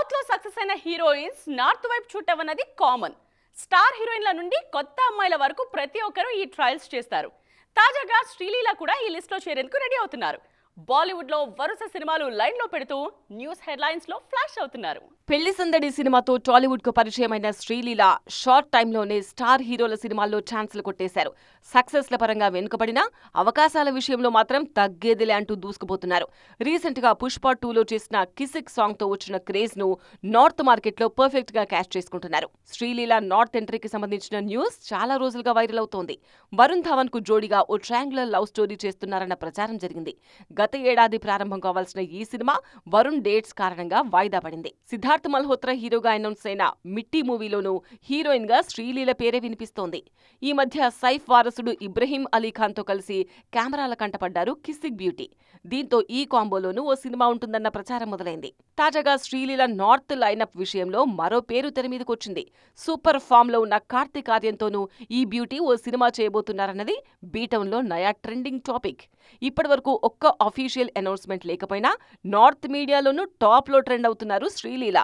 South లో success అయిన heroines north వైపు చూడటం కామన్. స్టార్ హీరోయిన్ల నుండి కొత్త అమ్మాయిల వరకు ప్రతి ఒక్కరూ ఈ ట్రయల్స్ చేస్తారు. తాజాగా శ్రీలీల కూడా ఈ లిస్ట్ లో చేరేందుకు రెడీ అవుతున్నారు. బాలీవుడ్ లో వరుస సినిమాలు లైన్ లో పెడుతూ న్యూస్ హెడ్లైన్స్ లో ఫ్లాష్ అవుతున్నారు. పెళ్లి సందడి సినిమాతో టాలీవుడ్ కు పరిచయమైన శ్రీలీల షార్ట్ టైంలోనే స్టార్ హీరోల సినిమాల్లో ఛాన్సులు కొట్టేశారు. సక్సెస్ల పరంగా వెనుకబడినా అవకాశాల విషయంలో మాత్రం తగ్గేదిలే అంటూ దూసుకుపోతున్నారు. రీసెంట్ గా పుష్ప 2లో చేసిన కిసిక్ సాంగ్ తో వచ్చిన క్రేజ్ ను నార్త్ మార్కెట్ లో పర్ఫెక్ట్ గా క్యాచ్ చేసుకుంటున్నారు. శ్రీలీల నార్త్ ఎంట్రీకి సంబంధించిన న్యూస్ చాలా రోజులుగా వైరల్ అవుతోంది. వరుణ్ ధవన్ కు జోడిగా ఓ ట్రయాంగులర్ లవ్ స్టోరీ చేస్తున్నారన్న ప్రచారం జరిగింది. గత ఏడాది ప్రారంభం కావాల్సిన ఈ సినిమా వరుణ్ డేట్స్ కారణంగా వాయిదా పడింది. సిద్ధార్థ్ మల్హోత్రా హీరోగా అనౌన్స్ అయిన మిట్టి మూవీలోనూ హీరోయిన్ గా శ్రీలీల పేరే వినిపిస్తోంది. ఈ మధ్య సైఫ్ వారసుడు ఇబ్రహీం అలీ ఖాన్ తో కలిసి కెమెరాల కంటపడ్డారు కిసిక్ బ్యూటీ. దీంతో ఈ కాంబోలోనూ ఓ సినిమా ఉంటుందన్న ప్రచారం మొదలైంది. తాజాగా శ్రీలీల నార్త్ లైనప్ విషయంలో మరో పేరు తెరమీదకొచ్చింది. సూపర్ ఫామ్ లో ఉన్న కార్తీక్ ఆర్యన్తోనూ ఈ బ్యూటీ ఓ సినిమా చేయబోతున్నారన్నది బీటౌన్ లో నయా ట్రెండింగ్ టాపిక్. ఇప్పటివరకు ఒక్క అఫీషియల్ అనౌన్స్మెంట్ లేకపోయినా నార్త్ మీడియాలోనూ టాప్ లో ట్రెండ్ అవుతున్నారు శ్రీలీల.